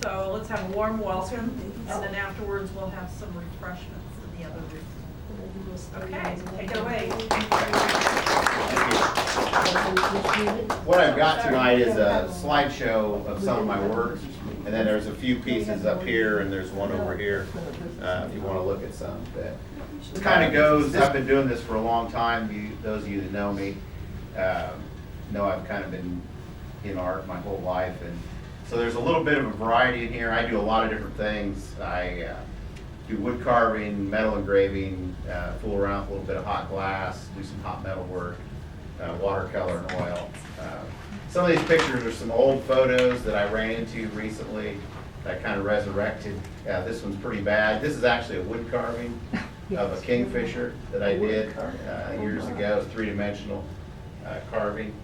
So let's have a warm welcome, and then afterwards we'll have some refreshments in the other room. Okay, take it away. What I've got tonight is a slideshow of some of my work, and then there's a few pieces up here, and there's one over here, if you want to look at some. But it kind of goes, I've been doing this for a long time. Those of you that know me know I've kind of been in art my whole life, and so there's a little bit of a variety in here. I do a lot of different things. I do wood carving, metal engraving, fool around with a little bit of hot glass, do some hot metal work, watercolor and oil. Some of these pictures are some old photos that I ran into recently that kind of resurrected. This one's pretty bad. This is actually a wood carving of a kingfisher that I did years ago. It's three-dimensional carving.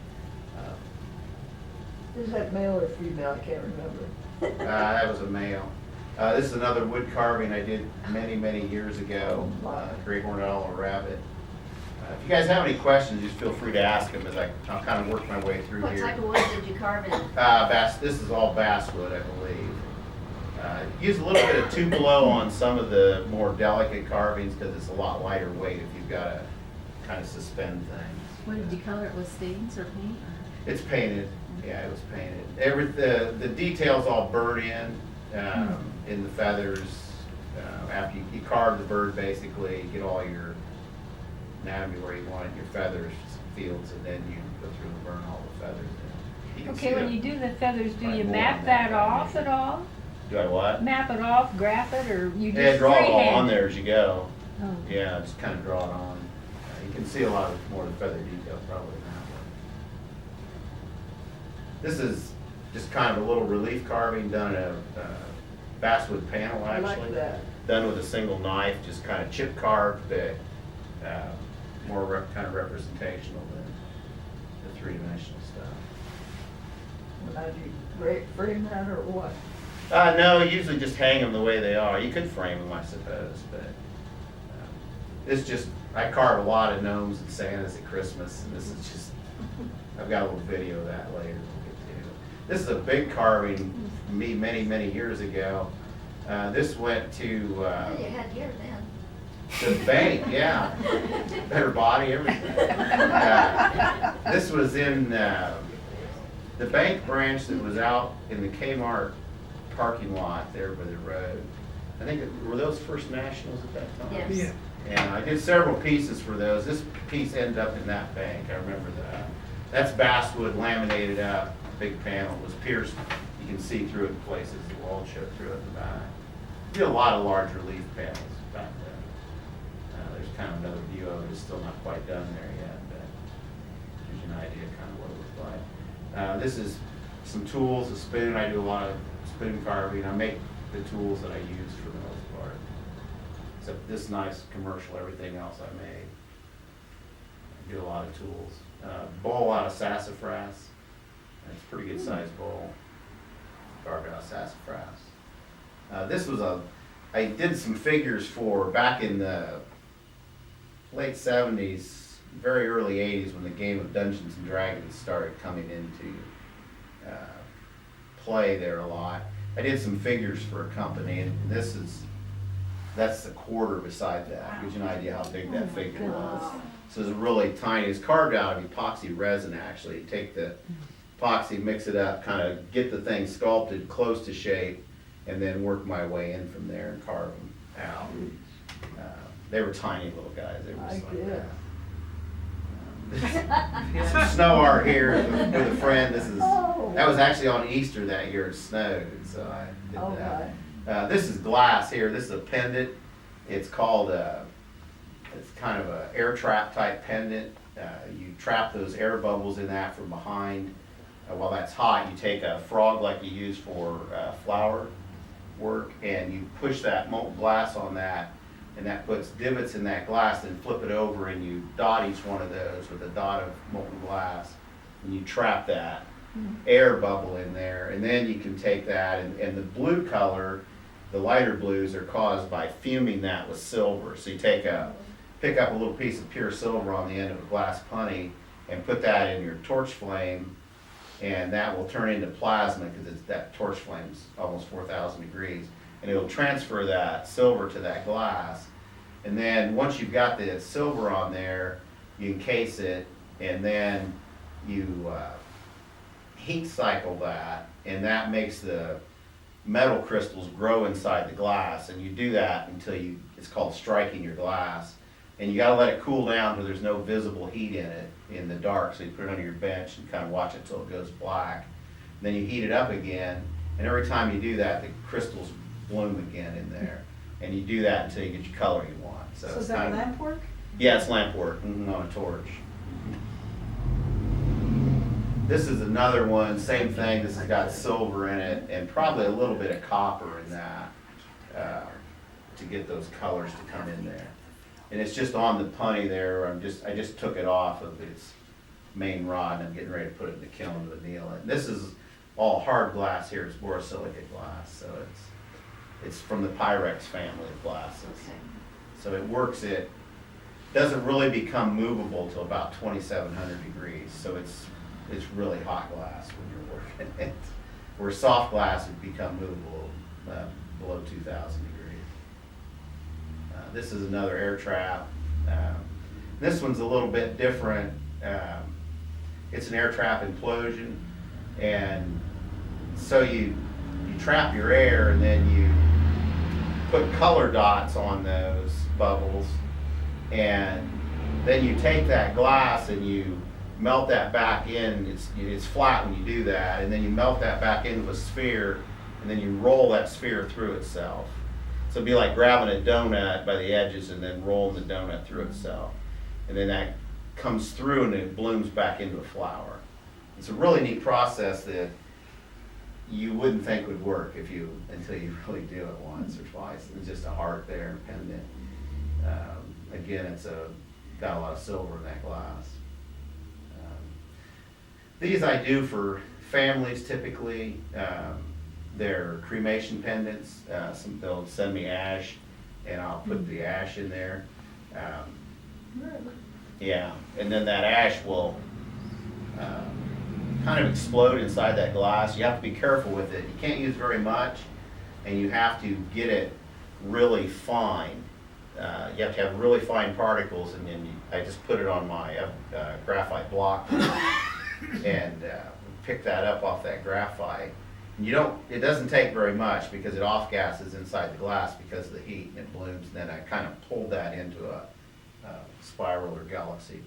Is that male or female? I can't remember. That was a male. This is another wood carving I did many, many years ago. Great horned owl or rabbit. If you guys have any questions, just feel free to ask them as I'll kind of work my way through What here. type of wood did you carve in? This is all basswood, I believe. Use a little bit of Tupelo on some of the more delicate carvings because it's a lot lighter weight if you've got to kind of suspend things. What did you color it with, stains or paint? It's painted. Yeah, it was painted. The details all burn in the feathers. After you carve the bird, basically, you get all your anatomy where you want it, your feathers, fields, and then you go through and burn all the feathers in. Okay, when you do the feathers, do you map that off at all? Do I what? Map it off, graph it, or you just Yeah, draw it all freehand on there as you go. Oh. Yeah, just kind of draw it on. You can see a lot more of the feather details probably now. This is just kind of a little relief carving done in a basswood panel, I actually. like that. Done with a single knife, just kind of chip carved, but more kind of representational than the three-dimensional stuff. Now, do you frame that or what? No, usually just hang them the way they are. You could frame them, I suppose, but it's just, I carve a lot of gnomes and Santas at Christmas, and this is just, I've got a little video of that later we'll get to. This is a big carving from me many, many years ago. This went to You had hair then. the bank, yeah. Better body, everything. This was in the bank branch that was out in the Kmart parking lot there by the road. I think, were those First Nationals at that time? Yes. Yeah. And I did several pieces for those. This piece ended up in that bank, I remember that. That's basswood laminated up, big panel. It was pierced. You can see through it in places. The wall showed through it in the back. Did a lot of large relief panels back then. There's kind of another view of it. It's still not quite done there yet, but gives you an idea of kind of what it looked like. This is some tools, a spoon. I do a lot of spoon carving. I make the tools that I use for the most part. Except this nice commercial, everything else I made. I do a lot of tools. Bowl out of sassafras. It's a pretty good sized bowl. Carved out of sassafras. This was I did some figures for back in the late 70s, very early 80s when the game of Dungeons and Dragons started coming into play there a lot. I did some figures for a company, and that's the quarter beside that. Gives you an idea how big that figure was. So it's really tiny. It's carved out of epoxy resin, actually. You take the epoxy, mix it up, kind of get the thing sculpted close to shape, and then work my way in from there and carve them out. They were tiny little guys. They were just like that. Some snow art here with a friend. That was actually on Easter that year. It snowed, and so I did that. This is glass here. This is a pendant. It's called it's kind of an air trap type pendant. You trap those air bubbles in that from behind. While that's hot, you take a frog like you use for flower work, and you push that molten glass on that, and that puts divots in that glass, and flip it over, and you dot each one of those with a dot of molten glass, and you trap that air bubble in there, and then you can take that, and the blue color, the lighter blues are caused by fuming that with silver. So you pick up a little piece of pure silver on the end of a glass punny, and put that in your torch flame, and that will turn into plasma because that torch flame's almost 4,000 degrees, and it'll transfer that silver to that glass. And then once you've got the silver on there, you encase it, and then you heat cycle that, and that makes the metal crystals grow inside the glass, and you do that until it's called striking your glass. And you gotta let it cool down where there's no visible heat in it in the dark, so you put it under your bench and kind of watch it till it goes black. Then you heat it up again, and every time you do that, the crystals bloom again in there. And you do that until you get your color you want. So it's is that kind of- lamp work? Yeah, it's lamp work on a torch. This is another one, same thing, this has got silver in it and probably a little bit of copper in that to get those colors to come in there. And it's just on the punny there, I just took it off of its main rod and I'm getting ready to put it in the kiln to anneal it. This is all hard glass here, it's borosilicate glass, so it's from the Pyrex family of glasses. So it works, it doesn't really become movable till about 2,700 degrees, so it's really hot glass when you're working it. Where soft glass would become movable below 2,000 degrees. This is another air trap. This one's a little bit different. It's an air trap implosion, and so you trap your air and then you put color dots on those bubbles, and then you take that glass and you melt that back in. It's flat when you do that, and then you melt that back into a sphere, and then you roll that sphere through itself. So it'd be like grabbing a donut by the edges and then rolling the donut through itself. And then that comes through and it blooms back into a flower. It's a really neat process that you wouldn't think would work until you really do it once or twice. It's just a heart there and pendant. Again, it's got a lot of silver in that glass. These I do for families typically. They're cremation pendants. They'll send me ash, and I'll put the ash in there. Yeah, and then that ash will kind of explode inside that glass. You have to be careful with it. You can't use very much, and you have to get it really fine. You have to have really fine particles, and then I just put it on my graphite block and pick that up off that graphite. It doesn't take very much because it off gases inside the glass because of the heat, and it blooms. And then I kind of pulled that into a spiral or galaxy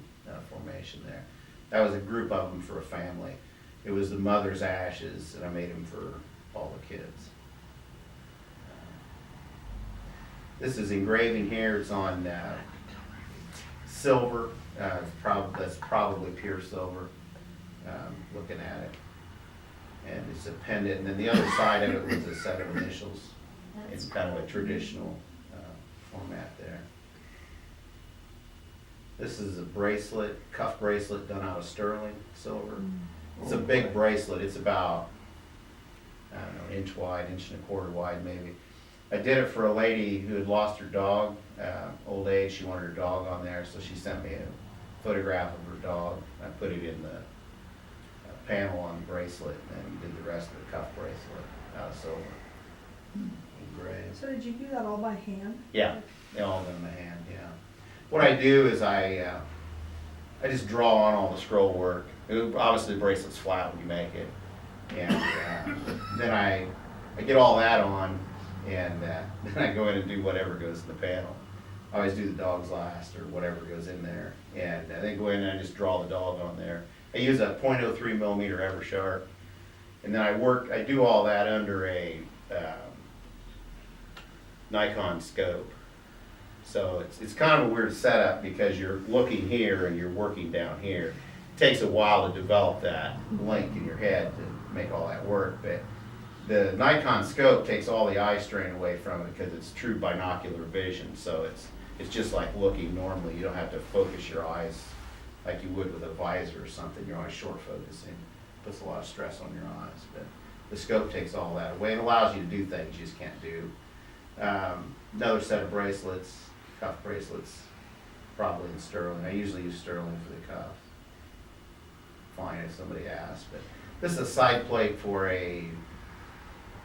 formation there. That was a group of them for a family. It was the mother's ashes, and I made them for all the kids. This is engraving here. It's on silver. That's probably pure silver. Looking at it. And it's a pendant, and then the other side of it was a set of initials. It's kind of a traditional format there. This is a bracelet, cuff bracelet done out of sterling silver. It's a big bracelet. It's about, I don't know, an inch wide, 1.25 inches wide maybe. I did it for a lady who had lost her dog, old age. She wanted her dog on there, so she sent me a photograph of her dog. I put it in the panel on the bracelet, and then did the rest of the cuff bracelet out of silver. Engraved. So did you do that all by hand? Yeah, they all done by hand, yeah. What I do is I just draw on all the scroll work. Obviously the bracelet's flat when you make it. And then I get all that on, and then I go in and do whatever goes in the panel. I always do the dog's last or whatever goes in there. And then go in and I just draw the dog on there. I use a 0.03 millimeter Eversharp, and then I do all that under a Nikon scope. So it's kind of a weird setup because you're looking here and you're working down here. It takes a while to develop that link in your head to make all that work, but the Nikon scope takes all the eye strain away from it because it's true binocular vision. So it's just like looking normally. You don't have to focus your eyes like you would with a visor or something. You're always short focusing. Puts a lot of stress on your eyes. But the scope takes all that away and allows you to do things you just can't do. Another set of bracelets, cuff bracelets, probably in sterling. I usually use sterling for the cuff. Fine if somebody asks. But This is a side plate for a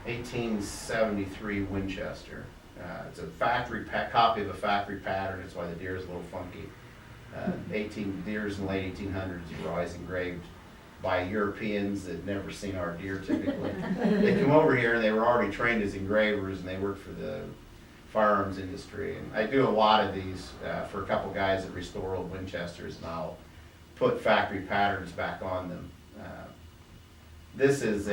1873 Winchester. It's a copy of a factory pattern. That's why the deer is a little funky. Deers in the late 1800s were always engraved by Europeans that never seen our deer typically. They come over here and they were already trained as engravers, and they worked for the firearms industry. And I do a lot of these for a couple guys that restore old Winchesters, and I'll put factory patterns back on them. This is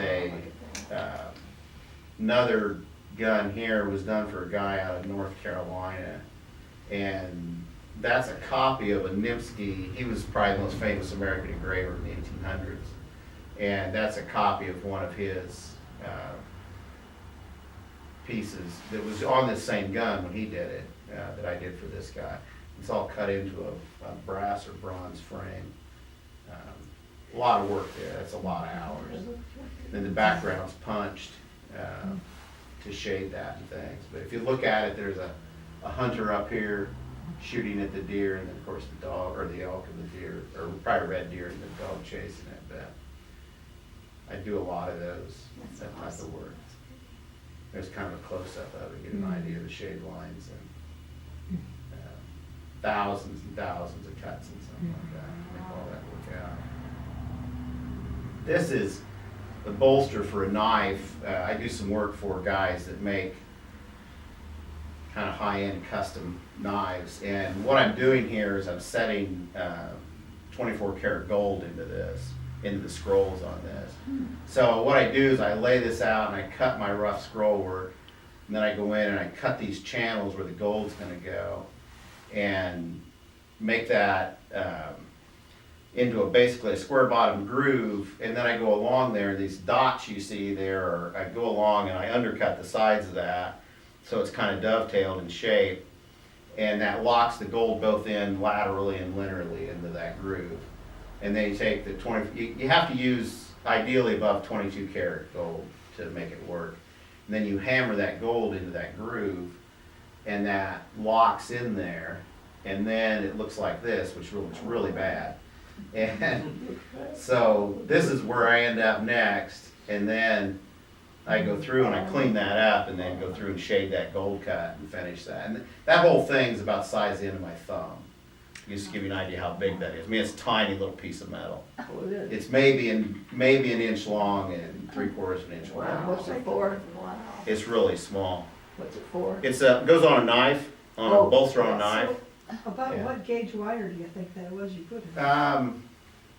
another gun here, was done for a guy out of North Carolina, and that's a copy of a Nimsky. He was probably the most famous American engraver in the 1800s, and that's a copy of one of his pieces that was on this same gun when he did it, that I did for this guy. It's all cut into a brass or bronze frame. A lot of work there. That's a lot of hours. Then the background's punched to shade that and things. But if you look at it, there's a hunter up here shooting at the deer, and then of course the dog or the elk and the deer, or probably red deer and the dog chasing it. But I do a lot of those, that type of work. There's kind of a close-up of it, get an idea of the shade lines, and thousands and thousands of cuts and something like that to make all that work out. This is the bolster for a knife. I do some work for guys that make kind of high-end custom knives, and what I'm doing here is I'm setting 24 karat gold into the scrolls on this. So what I do is I lay this out and I cut my rough scroll work, and then I go in and I cut these channels where the gold's going to go and make that into basically a square bottom groove, and then I go along there, and these dots you see there, I go along and I undercut the sides of that so it's kind of dovetailed in shape, and that locks the gold both in laterally and linearly into that groove. And then you take the 20, you have to use ideally above 22 karat gold to make it work. And then you hammer that gold into that groove, and that locks in there, and then it looks like this, which looks really bad. And so this is where I end up next, and then I go through and I clean that up, and then go through and shade that gold cut and finish that. And that whole thing's about the size of the end of my thumb. Just to give you an idea how big that is. I mean, it's a tiny little piece of metal. Oh, it is. It's maybe an inch long and 3/4 of an inch Wow, wide. what's it for? Wow. It's really small. What's it for? Goes on a knife, on a bolster on a knife. About Yeah. what gauge wire do you think that was you put in? I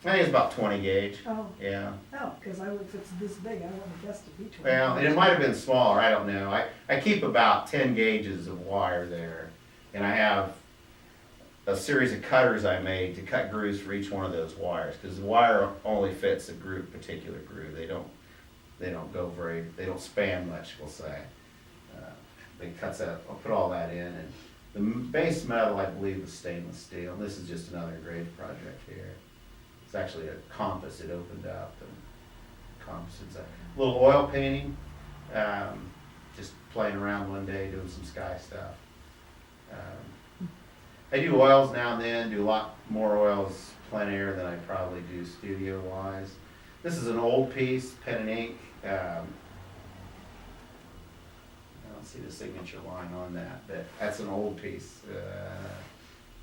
think it's about 20 gauge. Oh, Yeah. no, because if it's this big, I wouldn't have guessed it'd be 20. Well, and it might have been smaller, I don't know. I keep about 10 gauges of wire there, and I have a series of cutters I made to cut grooves for each one of those wires, because the wire only fits a particular groove. They don't span much, we'll say. It cuts out, I'll put all that in, and the base metal, I believe, is stainless steel. This is just another engraved project here. It's actually a compass it opened up, and compass, it's a little oil painting, just playing around one day doing some sky stuff. I do oils now and then, do a lot more oils plein air than I probably do studio wise. This is an old piece, pen and ink. I don't see the signature line on that, but that's an old piece.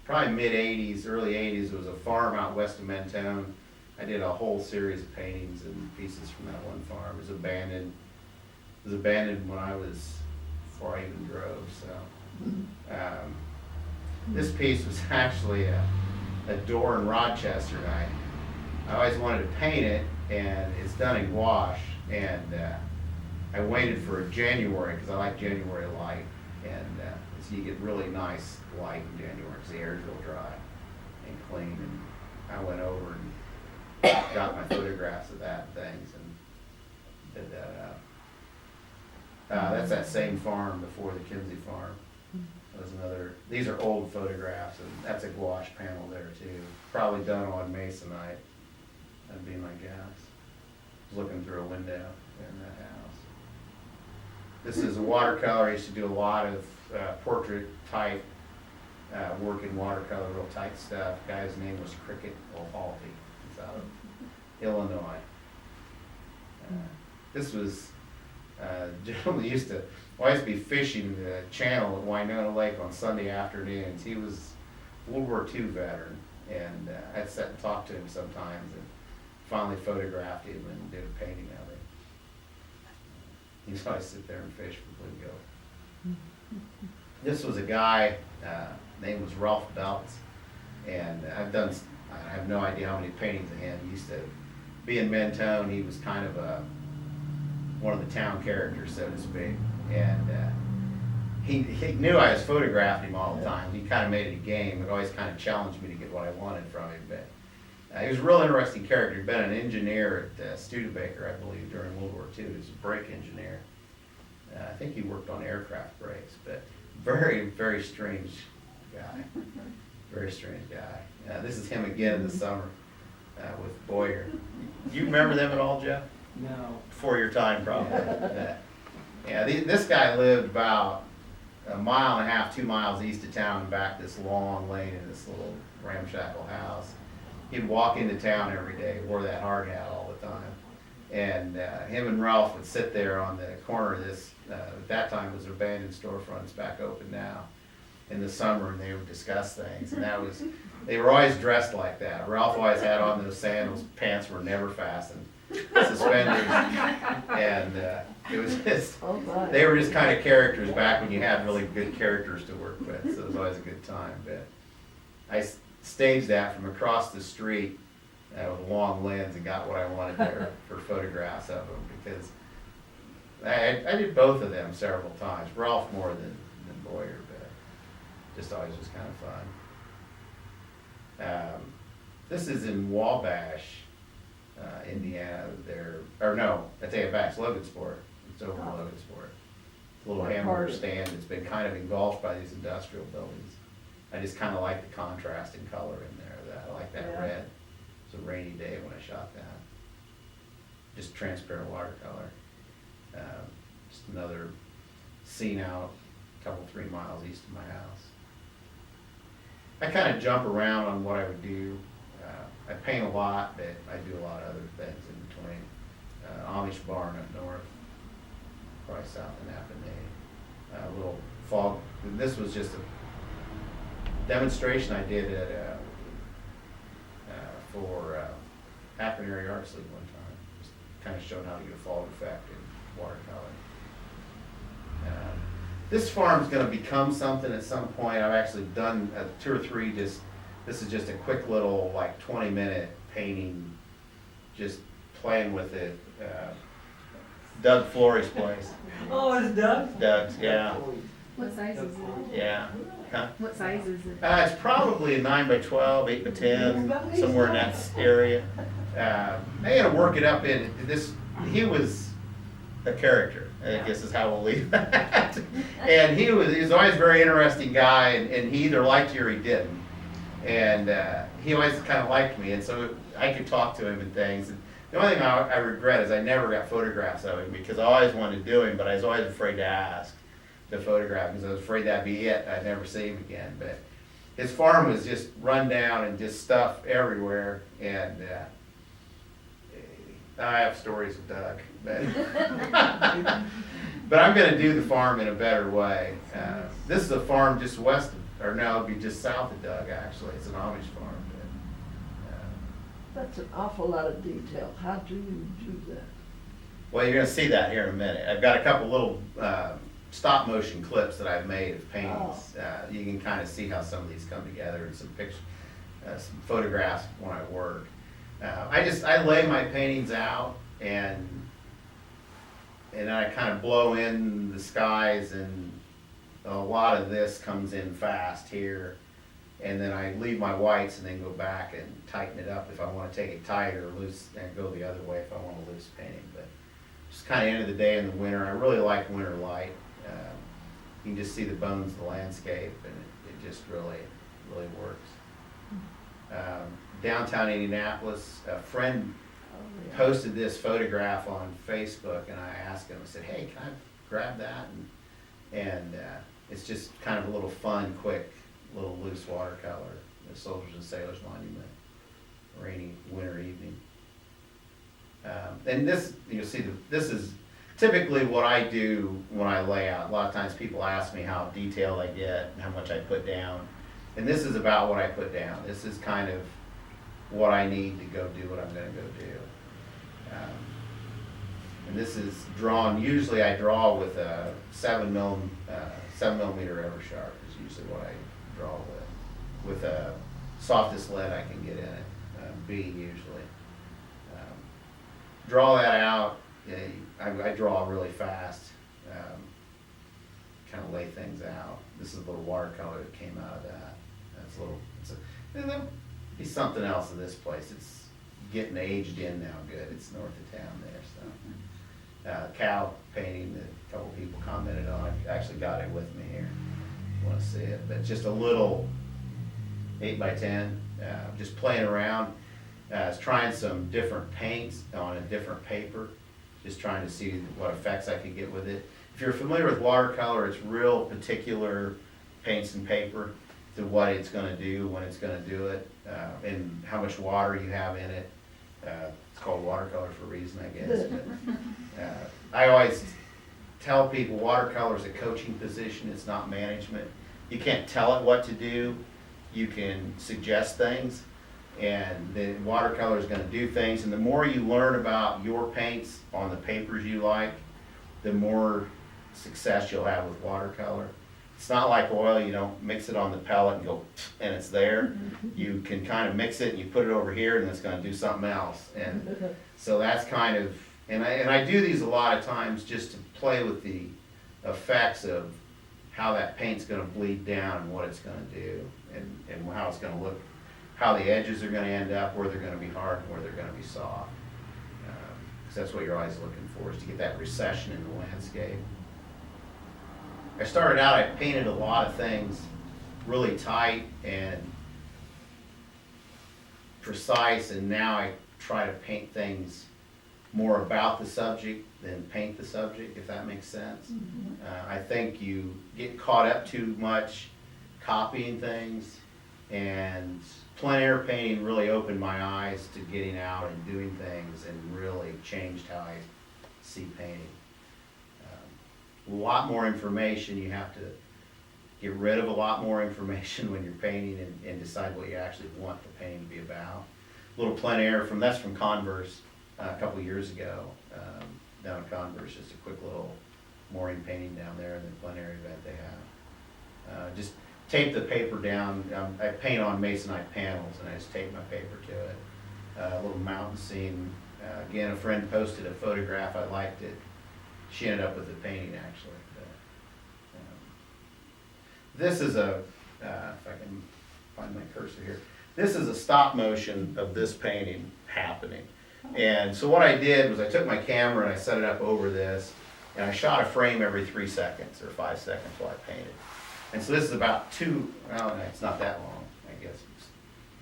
Probably mid-80s, early 80s. It was a farm out west of Mentone. I did a whole series of paintings and pieces from that one farm. It was abandoned. It was abandoned before I even drove, so. This piece was actually a door in Rochester. I always wanted to paint it, and it's done in gouache, and I waited for January, because I like January light, and so you get really nice light in January, because the air is real dry and clean, and I went over and got my photographs of that and things, and did that up. That's that same farm before the Kinsey farm. These are old photographs, and that's a gouache panel there too. Probably done on masonite, that'd be my guess. I was looking through a window in that house. This is a watercolor. I used to do a lot of portrait type work in watercolor, real tight stuff. Guy's name was Cricket O'Halty. He's out of Illinois. This was, gentleman used to always be fishing the channel at Winona Lake on Sunday afternoons. He was a World War II veteran, and I'd sit and talk to him sometimes, and finally photographed him and did a painting of it. He used to always sit there and fish for bluegill. This was a guy, name was Ralph Belts, and I have no idea how many paintings of him. He used to be in Mentone. He was kind of one of the town characters, so to speak, and he knew I was photographing him all the time. He kind of made it a game. It always kind of challenged me to get what I wanted from him, but he was a real interesting character. He'd been an engineer at Studebaker, I believe, during World War II. He was a brake engineer. I think he worked on aircraft brakes, but very, very strange guy. Very strange guy. This is him again in the summer with Boyer. Do you remember them at all, Jeff? No. Before your time, probably. This guy lived about a mile and a half, 2 miles east of town, and back this long lane in this little ramshackle house. He'd walk into town every day, wore that hard hat all the time. And him and Ralph would sit there on the corner of this, at that time it was abandoned storefront, it's back open now, in the summer, and they would discuss things. And they were always dressed like that. Ralph always had on those sandals, pants were never fastened, suspenders, and it was just, they were just kind of characters back when you had really good characters to work with, so it was always a good time. But I staged that from across the street with a long lens and got what I wanted there for photographs of them, because I did both of them several times. Ralph more than Boyer, but just always was kind of fun. This is in Wabash, Indiana. I take it back, it's Logansport. It's over in Logansport. It's a little hamburger stand. It's been kind of engulfed by these industrial buildings. I just kind of like the contrast in color in there. I like that red. It was a rainy day when I shot that. Just transparent watercolor. Just another scene out a couple, 3 miles east of my house. I kind of jump around on what I would do. I paint a lot, but I do a lot of other things in between. Amish barn up north, probably south of Napa, a little fog. This was just a demonstration I did at for Akron Area Arts League one time. Just kind of showed how to get a fog effect in watercolor. This farm's going to become something at some point. I've actually done 2 or 3 this is just a quick little 20-minute painting, just playing with it. Doug Flory's place. Oh, it's Doug? Doug's, yeah. What size is it? Yeah. Huh? What size is it? It's probably a 9 by 12, 8 by 10, somewhere in that area. I got to work it up in this. He was a character, I guess is how we'll leave that. And he was always a very interesting guy, and he either liked you or he didn't. And he always kind of liked me, and so I could talk to him and things. And the only thing I regret is I never got photographs of him, because I always wanted to do him, but I was always afraid to ask to photograph, because I was afraid that'd be it. I'd never see him again. But his farm was just run down and just stuff everywhere, and I have stories of Doug, but but I'm going to do the farm in a better way. This is a farm just west of, or no, it'd be just south of Doug, actually. It's an Amish farm. But, That's an awful lot of detail. How do you do that? well, you're going to see that here in a minute. I've got a couple little stop motion clips that I've made of paintings. You can kind of see how some of these come together, and some pictures, some photographs when I work. I lay my paintings out, and I kind of blow in the skies, and a lot of this comes in fast here, and then I leave my whites and then go back and tighten it up if I want to take it tight, or loose, and go the other way if I want a loose painting. But just kind of end of the day in the winter. I really like winter light. You can just see the bones of the landscape, and it just really works. Downtown Indianapolis, a friend posted this photograph on Facebook, and I asked him, I said, hey, can I grab that? And it's just kind of a little fun, quick, little loose watercolor, the Soldiers and Sailors Monument, rainy winter evening. And this, you'll see, this is typically what I do when I lay out. A lot of times people ask me how detailed I get and how much I put down. And this is about what I put down. This is kind of what I need to go do what I'm gonna go do. And this is drawn, usually I draw with a 7mm Eversharp is usually what I draw with a softest lead I can get in it, B usually. Draw that out, I draw really fast, kind of lay things out. This is a little watercolor that came out of that. That's a little, and there'll be something else in this place. It's getting aged in now good. It's north of town there, so. Cow painting that a couple people commented on. I actually got it with me here. Want to see it, but just a little 8x10, just playing around. I was trying some different paints on a different paper, just trying to see what effects I could get with it. If you're familiar with watercolor, it's real particular paints and paper to what it's going to do, when it's going to do it, and how much water you have in it. It's called watercolor for a reason, I guess. But, I always tell people watercolor is a coaching position, it's not management. You can't tell it what to do, you can suggest things, and the watercolor is going to do things. And the more you learn about your paints on the papers you like, the more success you'll have with watercolor. It's not like oil, you don't mix it on the pellet and go, and it's there. You can kind of mix it and you put it over here and it's gonna do something else. And so that's kind of, and I do these a lot of times just to play with the effects of how that paint's gonna bleed down and what it's gonna do, and how it's gonna look, how the edges are gonna end up, where they're gonna be hard and where they're gonna be soft. Because that's what you're always looking for, is to get that recession in the landscape. I started out, I painted a lot of things really tight and precise, and now I try to paint things more about the subject than paint the subject, if that makes sense. I think you get caught up too much copying things, and plein air painting really opened my eyes to getting out and doing things, and really changed how I see painting. A lot more information, you have to get rid of a lot more information when you're painting, and decide what you actually want the painting to be about. Little plein air that's from Converse a couple years ago, down at Converse, just a quick little mooring painting down there in the plein air event they have. Just tape the paper down. I paint on masonite panels, and I just tape my paper to it. A little mountain scene. Again, a friend posted a photograph, I liked it. She ended up with the painting, actually. This is if I can find my cursor here, this is a stop motion of this painting happening. And so what I did was I took my camera and I set it up over this, and I shot a frame every 3 seconds or 5 seconds while I painted. And so this is about it's not that long, I guess, it's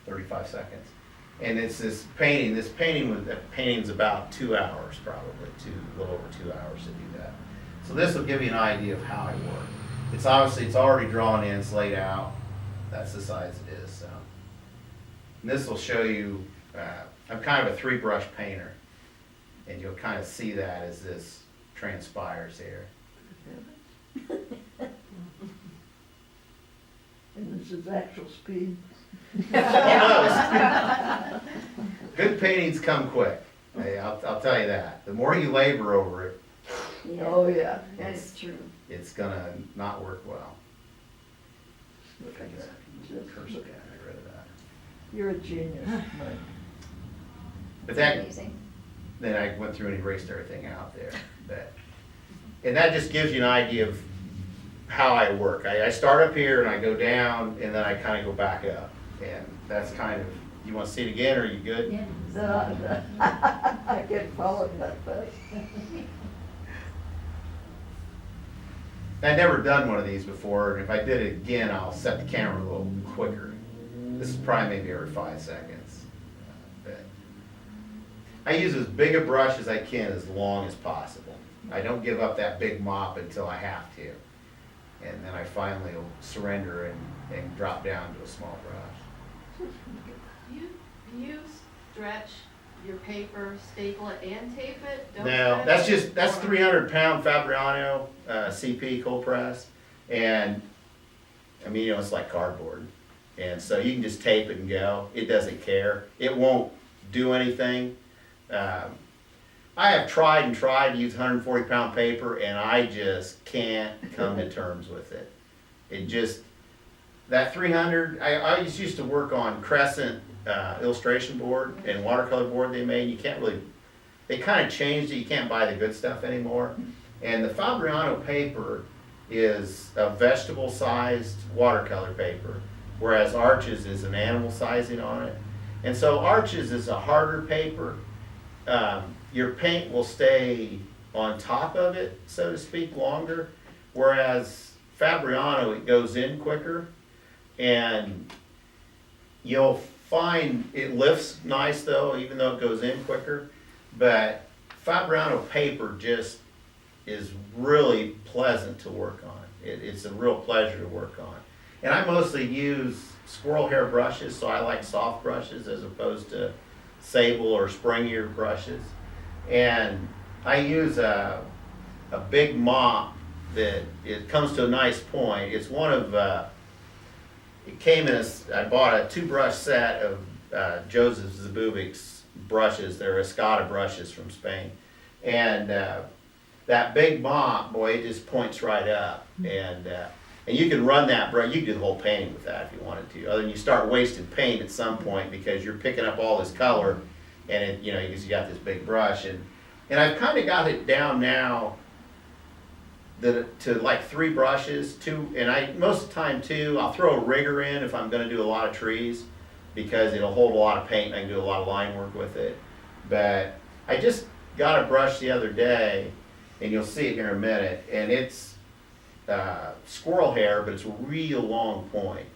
35 seconds. And it's this painting's about 2 hours, probably, a little over 2 hours to do that. So this will give you an idea of how I work. It's already drawn in, it's laid out. That's the size it is, so. And this will show you, I'm kind of a 3-brush painter, and you'll kind of see that as this transpires here. And this is actual speed. Good paintings come quick. Hey, I'll tell you that. The more you labor over it, Oh, yeah. That is true. it's gonna not work well. Look I at guess that. I can curse it, get rid of that. You're a genius, Mike. But that, Amazing. then I went through and erased everything out there. And that just gives you an idea of how I work. I start up here and I go down, and then I kind of go back up. And that's kind of, you want to see it again, or are you good? Yeah. I can't follow that fast. I'd never done one of these before, and if I did it again, I'll set the camera a little quicker. This is probably maybe every 5 seconds. But I use as big a brush as I can, as long as possible. I don't give up that big mop until I have to. And then I finally will surrender and drop down to a small brush. Do you stretch your paper, staple it and tape it? Don't No, set it? that's Or- 300-pound Fabriano CP cold press, and I mean, it's like cardboard, and so you can just tape it and go. It doesn't care. It won't do anything. I have tried and tried to use 140-pound paper, and I just can't come to terms with it. It just, that 300, I used to work on Crescent illustration board and watercolor board they made. You can't really, they kind of changed it. You can't buy the good stuff anymore. And the Fabriano paper is a vegetable-sized watercolor paper, whereas Arches is an animal sizing on it. And so Arches is a harder paper. Your paint will stay on top of it, so to speak, longer, whereas Fabriano, it goes in quicker, and you'll find it lifts nice though, even though it goes in quicker, but Fabriano paper just is really pleasant to work on. It's a real pleasure to work on. And I mostly use squirrel hair brushes, so I like soft brushes as opposed to sable or springier brushes. And I use a big mop that it comes to a nice point. It's one of, it came in I bought a 2-brush set of Joseph Zabubik's brushes. They're Escada brushes from Spain. And that big mop, boy, it just points right up. And you can run that brush, you can do the whole painting with that if you wanted to. Other than you start wasting paint at some point because you're picking up all this color, and it, you got this big brush. And I've kind of got it down now to like 3 brushes, 2, and most of the time 2. I'll throw a rigger in if I'm going to do a lot of trees because it'll hold a lot of paint and I can do a lot of line work with it. But I just got a brush the other day, and you'll see it here in a minute, and it's squirrel hair, but it's a real long point.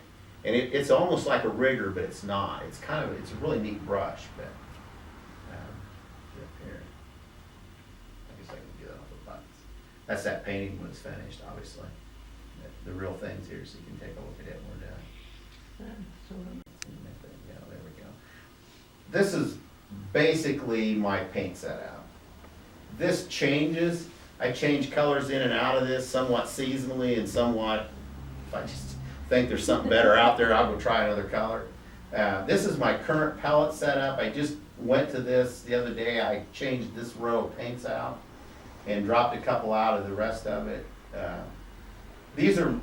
And it's almost like a rigger, but it's not. It's a really neat brush. But here, I guess I can do that off the buttons. That's that painting when it's finished, obviously. The real thing's here, so you can take a look at it when we're done. Yeah, there we go. This is basically my paint setup. This changes. I change colors in and out of this somewhat seasonally and somewhat, if I just think there's something better out there, I'll go try another color. This is my current palette setup. I just went to this the other day. I changed this row of paints out and dropped a couple out of the rest of it. These are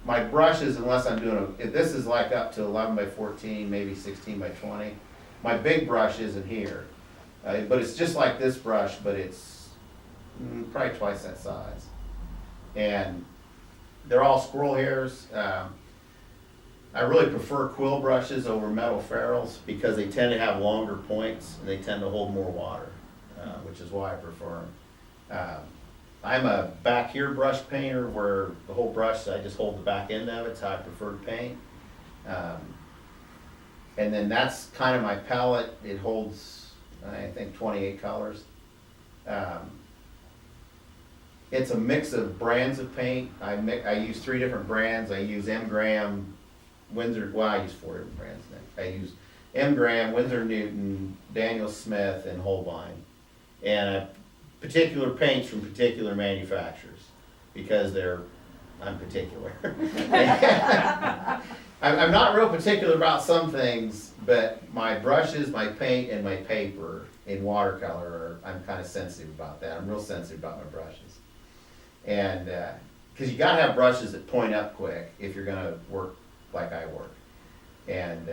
my brushes, unless I'm doing this is like up to 11 by 14, maybe 16 by 20. My big brush isn't here, but it's just like this brush, but it's probably twice that size. And they're all squirrel hairs. I really prefer quill brushes over metal ferrules because they tend to have longer points and they tend to hold more water, which is why I prefer them. I'm a back here brush painter where the whole brush, I just hold the back end of it. It's how I prefer to paint. And then that's kind of my palette. It holds, I think, 28 colors. It's a mix of brands of paint. I use 3 different brands. I use Graham, Winsor, well, I use 4 different brands now. I use Graham, Winsor Newton, Daniel Smith, and Holbein. And particular paints from particular manufacturers because I'm particular. I'm not real particular about some things, but my brushes, my paint, and my paper in watercolor, I'm kind of sensitive about that. I'm real sensitive about my brushes. And, because you gotta have brushes that point up quick if you're gonna work like I work. And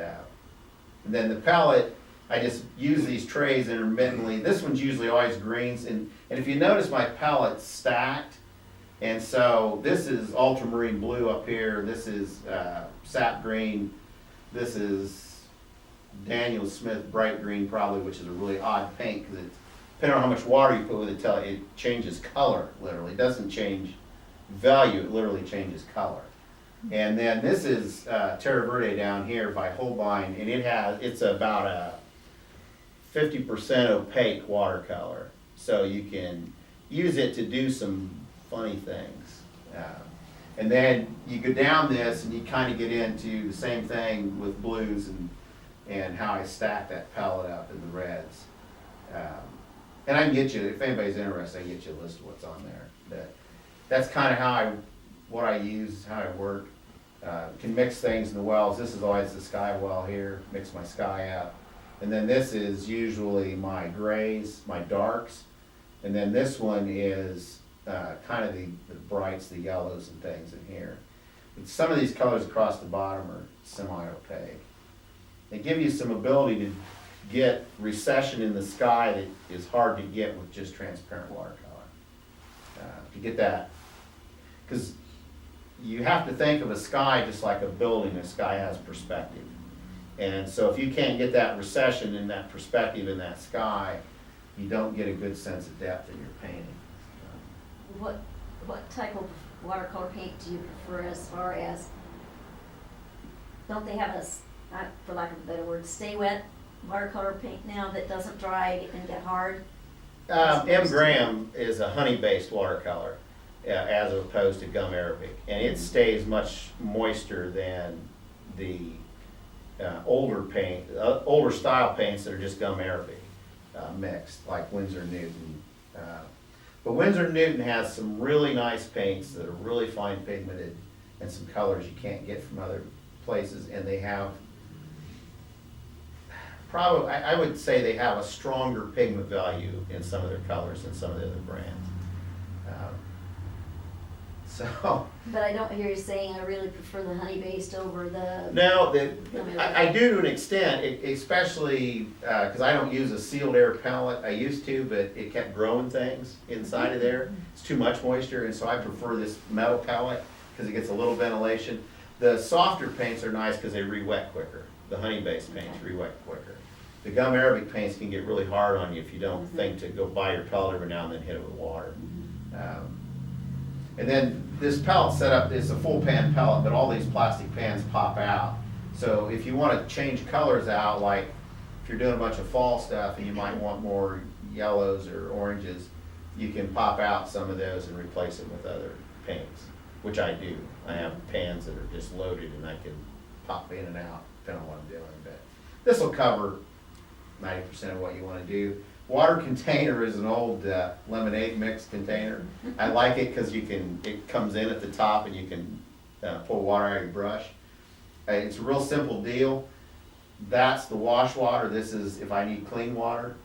then the palette, I just use these trays intermittently. This one's usually always greens, and if you notice my palette's stacked, and so this is ultramarine blue up here, this is sap green, this is Daniel Smith bright green probably, which is a really odd paint because it's, depending on how much water you put with it, it changes color, literally. It doesn't change value, it literally changes color. And then this is Terra Verde down here by Holbein, and it's about a 50% opaque watercolor. So you can use it to do some funny things. And then you go down this and you kind of get into the same thing with blues and and how I stack that palette up in the reds. And I can get you, if anybody's interested, I can get you a list of what's on there. But that's kind of what I use, how I work. Can mix things in the wells. This is always the sky well here, mix my sky up. And then this is usually my grays, my darks. And then this one is kind of the brights, the yellows and things in here. But some of these colors across the bottom are semi-opaque. They give you some ability to get recession in the sky that is hard to get with just transparent watercolor. To get that, because you have to think of a sky just like a building. A sky has perspective. And so if you can't get that recession in that perspective in that sky, you don't get a good sense of depth in your painting. What type of watercolor paint do you prefer as far as, don't they have for lack of a better word, stay wet watercolor paint now that doesn't dry and get hard? M. Graham is a honey-based watercolor as opposed to gum arabic, and it stays much moister than the older style paints that are just gum arabic mixed, like Winsor Newton. But Winsor Newton has some really nice paints that are really fine pigmented and some colors you can't get from other places, and they have probably, I would say they have a stronger pigment value in some of their colors than some of the other brands. But I don't hear you saying I really prefer the honey-based over the. No, I do to an extent, especially because I don't use a sealed air pellet. I used to, but it kept growing things inside of there. It's too much moisture, and so I prefer this metal pellet because it gets a little ventilation. The softer paints are nice because they re-wet quicker. The honey-based paints re-wet quicker. The gum arabic paints can get really hard on you if you don't think to go buy your pellet every now and then hit it with water. And then this pellet setup is a full pan pellet, but all these plastic pans pop out. So if you want to change colors out, like if you're doing a bunch of fall stuff and you might want more yellows or oranges, you can pop out some of those and replace them with other paints, which I do. I have pans that are just loaded and I can pop in and out depending on what I'm doing. But this will cover 90% of what you want to do. Water container is an old lemonade mix container. I like it because it comes in at the top and you can pull water out of your brush. It's a real simple deal. That's the wash water. This is if I need clean water.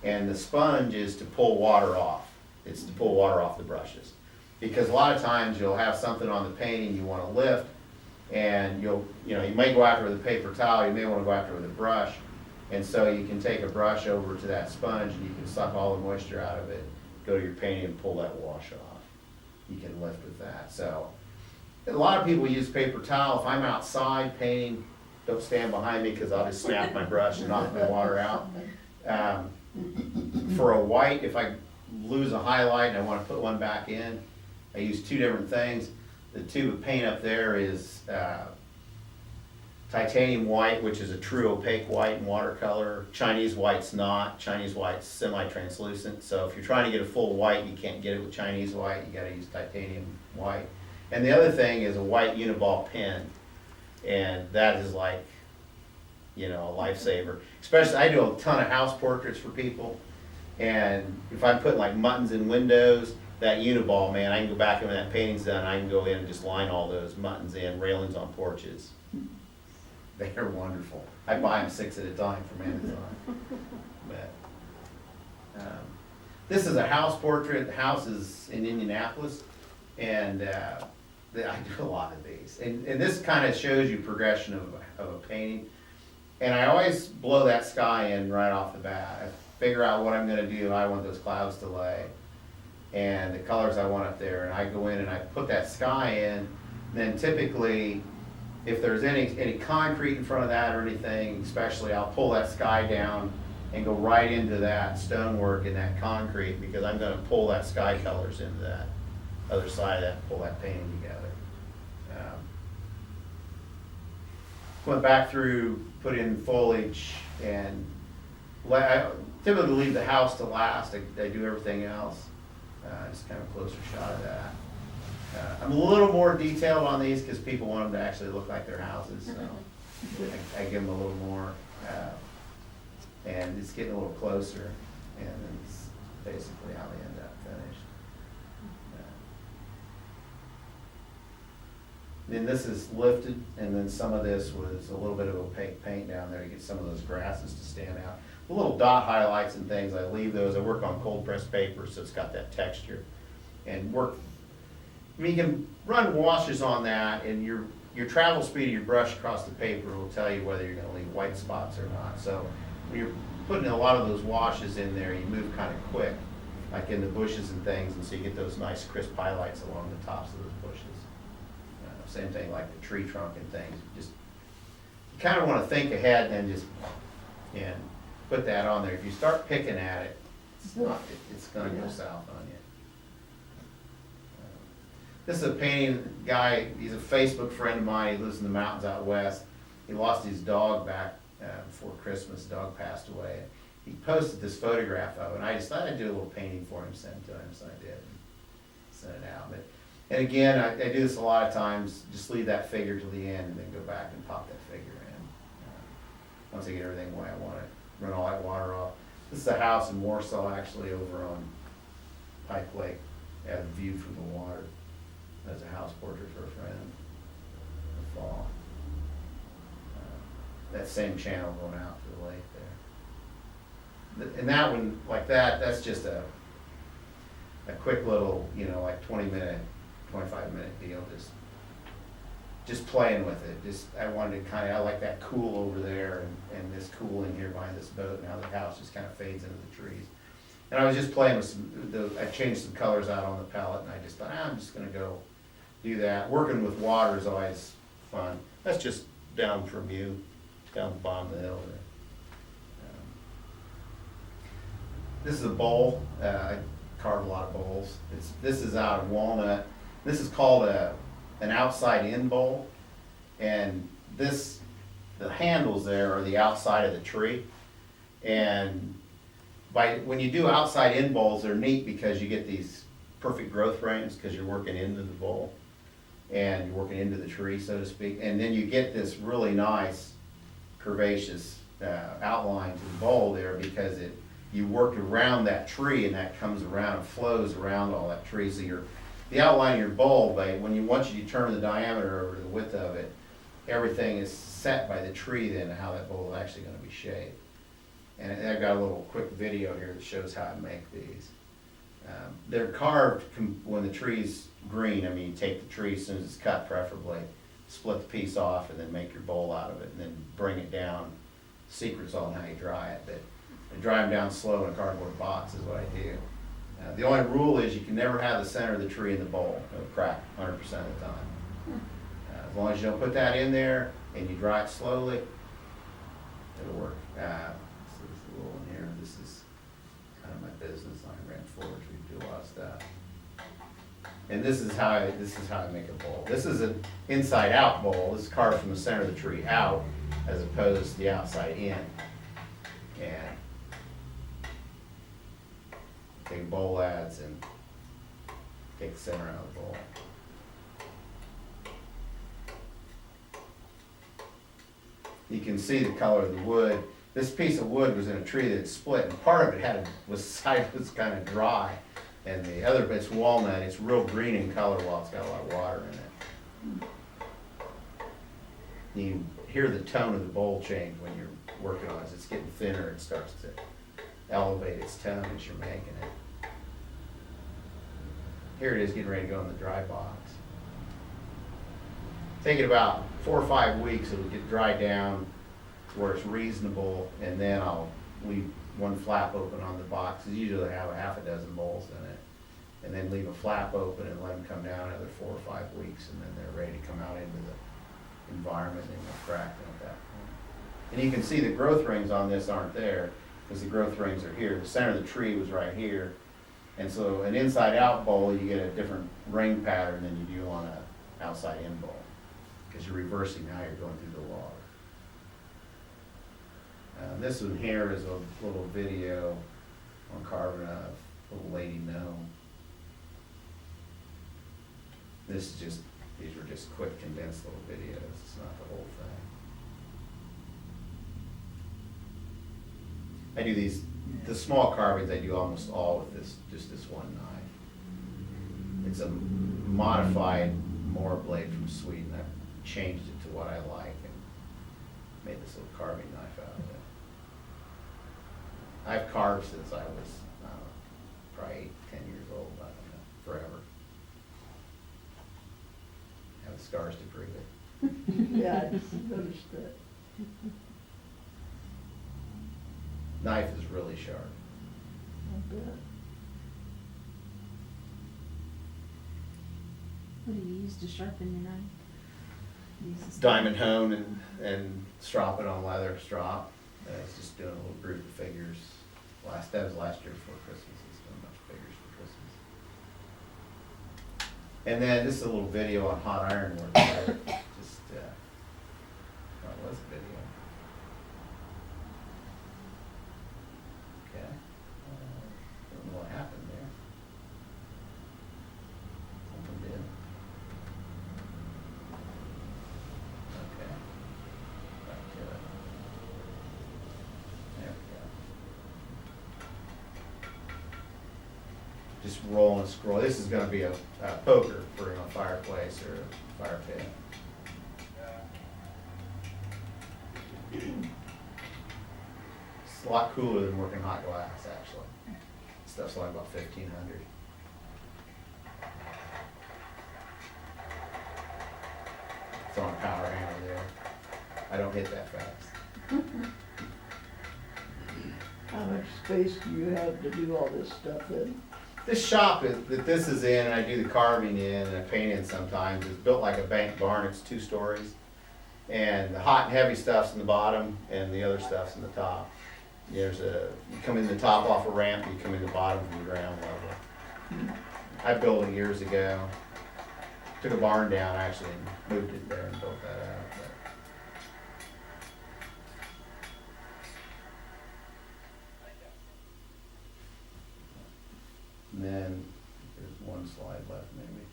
And the sponge is to pull water off. It's to pull water off the brushes. Because a lot of times you'll have something on the painting you want to lift, and you may go after it with a paper towel, you may want to go after it with a brush. And so you can take a brush over to that sponge and you can suck all the moisture out of it, go to your painting and pull that wash off. You can lift with that. So a lot of people use paper towel. If I'm outside painting, don't stand behind me because I'll just snap my brush and knock my water out. For a white, if I lose a highlight and I want to put one back in, I use two different things. The tube of paint up there is titanium white, which is a true opaque white in watercolor. Chinese white's not. Chinese white's semi-translucent. So if you're trying to get a full white, you can't get it with Chinese white. You gotta use titanium white. And the other thing is a white uniball pen. And that is like, a lifesaver. Especially, I do a ton of house portraits for people. And if I'm putting like muttons in windows, that uniball, man, I can go back and when that painting's done, I can go in and just line all those muttons in, railings on porches. They're wonderful. I buy them 6 at a time from Amazon. But, this is a house portrait. The house is in Indianapolis, and I do a lot of these. And this kind of shows you progression of a painting. And I always blow that sky in right off the bat. I figure out what I'm going to do. I want those clouds to lay, and the colors I want up there. And I go in and I put that sky in. And then typically, if there's any concrete in front of that or anything, especially, I'll pull that sky down and go right into that stonework and that concrete because I'm going to pull that sky colors into that other side of that and pull that painting together. Went back through, put in foliage, and I typically leave the house to last. I do everything else. Just kind of a closer shot of that. I'm a little more detailed on these because people want them to actually look like their houses, so I give them a little more. And it's getting a little closer, and it's basically how they end up finished. Then this is lifted, and then some of this was a little bit of opaque paint down there to get some of those grasses to stand out. The little dot highlights and things, I leave those. I work on cold pressed paper, so it's got that texture. And work, I mean, you can run washes on that, and your travel speed of your brush across the paper will tell you whether you're gonna leave white spots or not. So when you're putting a lot of those washes in there, you move kind of quick, like in the bushes and things, and so you get those nice crisp highlights along the tops of those bushes. Same thing like the tree trunk and things. Just, you kind of want to think ahead and then just, and put that on there. If you start picking at it, it's gonna go south on you. This is a painting guy, he's a Facebook friend of mine, he lives in the mountains out west. He lost his dog back before Christmas, the dog passed away. He posted this photograph of it, and I just thought I'd do a little painting for him, send it to him, so I did. Sent it out. And again, I do this a lot of times, just leave that figure till the end and then go back and pop that figure in. Once I get everything the way I want it, run all that water off. This is a house in Warsaw, actually, over on Pike Lake. I have a view from the water. That's a house portrait for a friend in the fall. That same channel going out to the lake there. And that one, like that, that's just a quick little, like 20-minute, 25-minute deal, just playing with it. I wanted to I like that cool over there and this cool in here behind this boat, and how the house just kind of fades into the trees. And I was just playing with I changed some colors out on the palette, and I just thought, I'm just gonna go do that. Working with water is always fun. That's just down from you, down the bottom of the hill there. This is a bowl. I carve a lot of bowls. This is out of walnut. This is called an outside-in bowl, and the handles there are the outside of the tree. And when you do outside-in bowls, they're neat because you get these perfect growth rings because you're working into the bowl and you're working into the tree, so to speak. And then you get this really nice curvaceous outline to the bowl there because you worked around that tree, and that comes around and flows around all that tree. So the outline of your bowl, once you determine the diameter over the width of it, everything is set by the tree then how that bowl is actually going to be shaped. And I've got a little quick video here that shows how I make these. They're carved when the tree's green. I mean, you take the tree as soon as it's cut, preferably, split the piece off, and then make your bowl out of it, and then bring it down. Secret's on how you dry it, but I dry them down slow in a cardboard box is what I do. The only rule is you can never have the center of the tree in the bowl. It'll crack 100% of the time. As long as you don't put that in there and you dry it slowly, it'll work. So this is a little in here. This is kind of my business. I ran forward. We do a lot of stuff. And this is how I make a bowl. This is an inside-out bowl. This is carved from the center of the tree out, as opposed to the outside in. And take bowl ads and take the center out of the bowl. You can see the color of the wood. This piece of wood was in a tree that split, and part of it was kind of dry, and the other bit's walnut. It's real green in color while it's got a lot of water in it. You hear the tone of the bowl change when you're working on it. As it's getting thinner, it starts to elevate its tone as you're making it. Here it is getting ready to go in the dry box. Take it about 4 or 5 weeks, it'll get dried down to where it's reasonable, and then I'll leave one flap open on the box. I usually have a half a dozen bowls in it, and then leave a flap open and let them come down another 4 or 5 weeks, and then they're ready to come out into the environment, and they'll crack them at that point. And you can see the growth rings on this aren't there, because the growth rings are here. The center of the tree was right here, and so an inside-out bowl, you get a different ring pattern than you do on an outside-in bowl, because you're reversing how you're going through the water. This one here is a little video on carving a little lady gnome. These were just quick, condensed little videos. It's not the whole thing. I do the small carvings I do almost all with just this one knife. It's a modified Moore blade from Sweden. I've changed it to what I like and made this little carving knife out of it. I've carved since I was, I don't know, probably 10 years old, I don't know, forever. Have the scars to prove it. Yeah, I just noticed that. Knife is really sharp. I bet. What do you use to sharpen your knife? Use this- Diamond hone and strop it on leather strop. I was just doing a little group of figures. That was last year before Christmas. I was doing a bunch of figures for Christmas. And then this is a little video on hot iron work. Just, that was a video. Okay. Don't know what happened there. Something did. Okay. Back to it. There we go. Just roll and scroll. This is gonna be a poker for a fireplace or a fire pit. It's a lot cooler than working hot glass, actually. Stuff's only about 1,500. It's on a power hammer there. I don't hit that fast. How much space do you have to do all this stuff in? This shop that this is in, and I do the carving in and I paint in sometimes, is built like a bank barn. It's 2 stories. And the hot and heavy stuff's in the bottom and the other stuff's in the top. You come in the top off a ramp, you come in the bottom from the ground level. I built it years ago. Took a barn down actually and moved it there and built that out. And then there's one slide left maybe.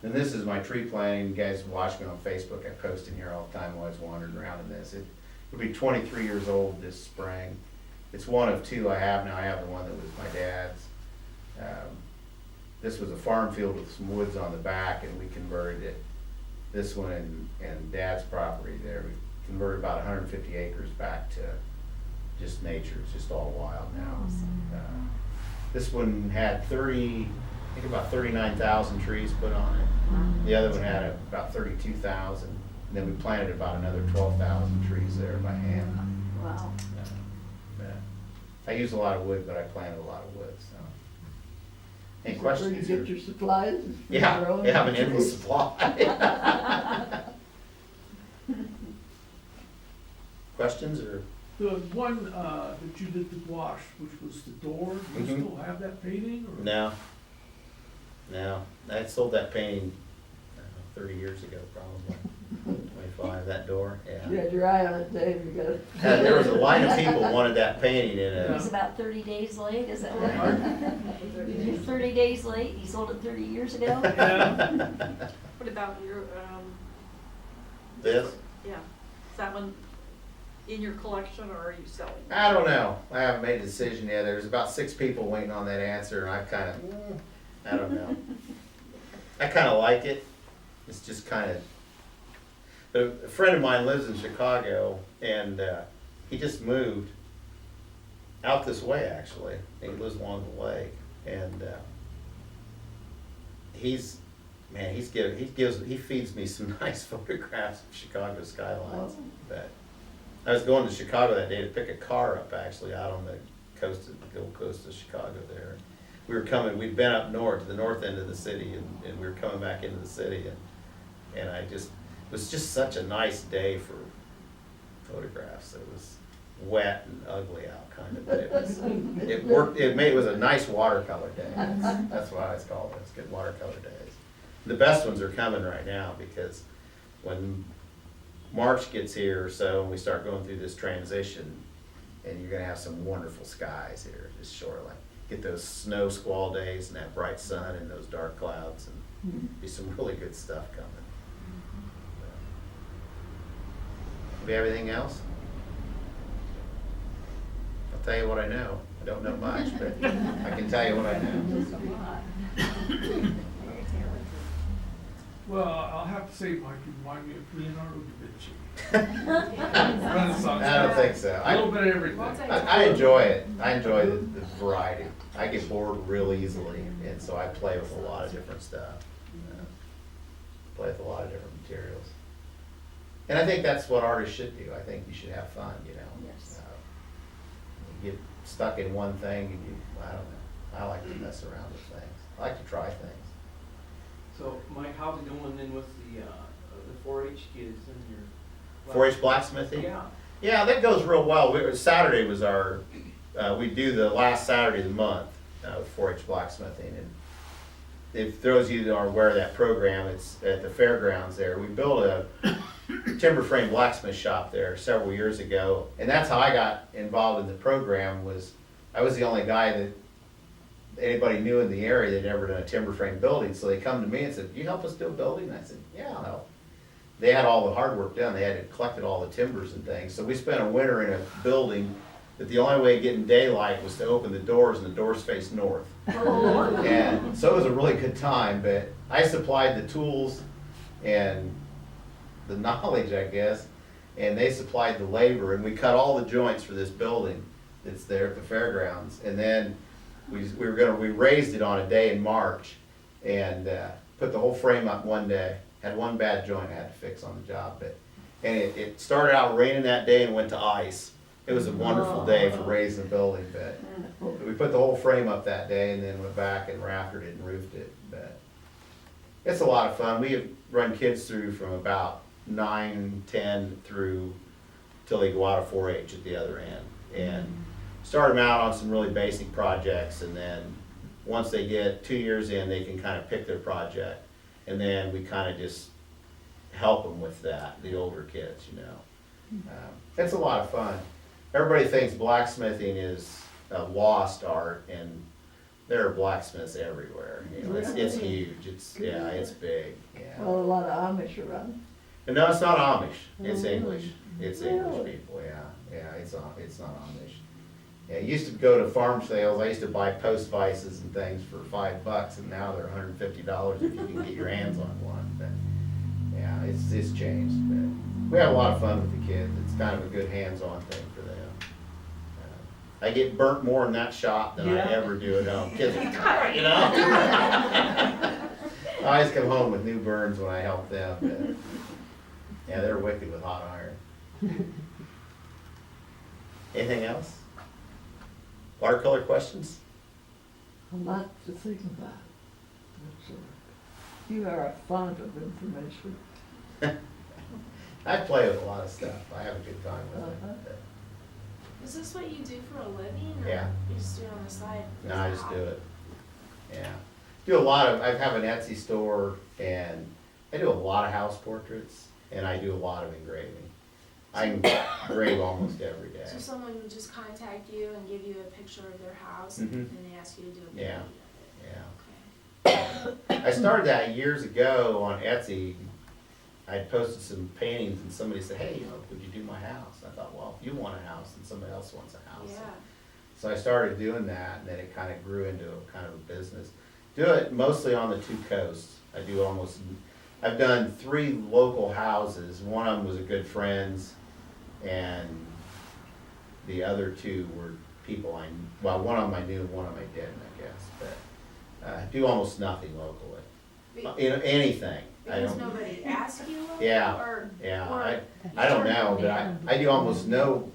And this is my tree planting. You guys watch me on Facebook. I post in here all the time. I always wandered around in this. It'll be 23 years old this spring. It's one of 2 I have now. I have the one that was my dad's. This was a farm field with some woods on the back, and we converted it. This one and Dad's property there, we converted about 150 acres back to just nature. It's just all wild now. This one had about 39,000 trees put on it. The other one had about 32,000. And then we planted about another 12,000 trees there by hand. Wow. I use a lot of wood, but I planted a lot of wood, so. Any Is that where questions? you get your supplies? Yeah, Your own they have an endless trees? supply. Questions or? The one that you did the gouache, which was the door, do you Mhm. still have that painting? Or? No. I sold that painting, I don't know, 30 years ago probably. 25, that door, You yeah. had your eye on it, Dave, you got it. There was a line of people wanted that painting in It it. was about 30 days late, is that what? Pardon? 30 days late, you sold it 30 years ago? Yeah. What about your, This? yeah, is that one in your collection or are you selling? I don't know. I haven't made a decision yet. There's about 6 people waiting on that answer, and I don't know. I kind of like it. It's just kind of. But a friend of mine lives in Chicago, and he just moved out this way. Actually, he lives along the lake, and he feeds me some nice photographs of Chicago skylines. Oh. But I was going to Chicago that day to pick a car up, actually, out on the Gold Coast of Chicago there. We'd been up north, to the north end of the city, and we were coming back into the city, and it was just such a nice day for photographs. It was wet and ugly out, kind of, but it was a nice watercolor day. That's why it's called it. It's good watercolor days. The best ones are coming right now, because when March gets here or so, and we start going through this transition, and you're gonna have some wonderful skies here, just shoreline. Get those snow squall days and that bright sun and those dark clouds, and be some really good stuff coming. Do we have anything else? I'll tell you what I know. I don't know much, but I can tell you what I know. Well, I'll have to say, Mike, you remind me of Leonardo da Vinci. Renaissance. I don't think so. A little bit of everything. I enjoy it. I enjoy the variety. I get bored real easily, and so I play with a lot of different stuff. Play with a lot of different materials. And I think that's what artists should do. I think you should have fun, you know. Yes. You get stuck in one thing and I don't know. I like to mess around with things. I like to try things. So, Mike, how's it going then with the 4-H kids and your? 4-H blacksmithing? Yeah. Yeah, that goes real well. Saturday was our, we do the last Saturday of the month with 4-H blacksmithing. And if those of you that aren't aware of that program, it's at the fairgrounds there. We built a timber frame blacksmith shop there several years ago. And that's how I got involved in the program. I was the only guy that anybody knew in the area that had ever done a timber frame building. So they come to me and said, "You help us do a building?" And I said, "Yeah, I'll help." They had all the hard work done. They had collected all the timbers and things. So we spent a winter in a building that the only way of getting daylight was to open the doors, and the doors faced north. And so it was a really good time, but I supplied the tools and the knowledge, I guess, and they supplied the labor, and we cut all the joints for this building that's there at the fairgrounds. And then we raised it on a day in March and put the whole frame up one day. Had one bad joint I had to fix on the job, and it started out raining that day and went to ice. It was a wonderful day for raising the building, but we put the whole frame up that day and then went back and raftered it and roofed it. But it's a lot of fun. We have run kids through from about 9, 10 through till they go out of 4-H at the other end, and start them out on some really basic projects, and then once they get 2 years in, they can kind of pick their project. And then we kind of just help them with that, the older kids, you know. It's a lot of fun. Everybody thinks blacksmithing is a lost art, and there are blacksmiths everywhere. You know, it's huge. It's big. Yeah. Well, a lot of Amish around. And no, it's not Amish. It's English. It's Really? English people. Yeah. It's not Amish. Yeah, I used to go to farm sales. I used to buy post vices and things for $5, and now they're $150 if you can get your hands on one. But yeah, it's changed. But we have a lot of fun with the kids. It's kind of a good hands-on thing for them. I get burnt more in that shop than I ever do at home. Kids are, you know. I always come home with new burns when I help them. But yeah, they're wicked with hot iron. Anything else? Watercolor questions? A lot to think about. You are a font of information. I play with a lot of stuff. I have a good time with it. Is this what you do for a living, or Yeah. you just do it on the side? No, I just do it. Yeah. Do a lot of, I have an Etsy store, and I do a lot of house portraits, and I do a lot of engraving. I engrave almost every day. So someone would just contact you and give you a picture of their house, Mhm. and they ask you to do a Yeah. painting Yeah. of it? I started that years ago on Etsy. I posted some paintings, and somebody said, "Hey, you know, would you do my house?" I thought, well, if you want a house, and somebody else wants a Okay. house. Yeah. So I started doing that, and then it kind of grew into a kind of a business. Do it mostly on the two coasts. I've done 3 local houses. One of them was a good friend's, and the other 2 were people one of them I knew, and one of them I didn't, I guess. But I do almost nothing locally. You know, anything. I Because don't. nobody asked you locally, Yeah, or? yeah, or- I don't know, but I do almost no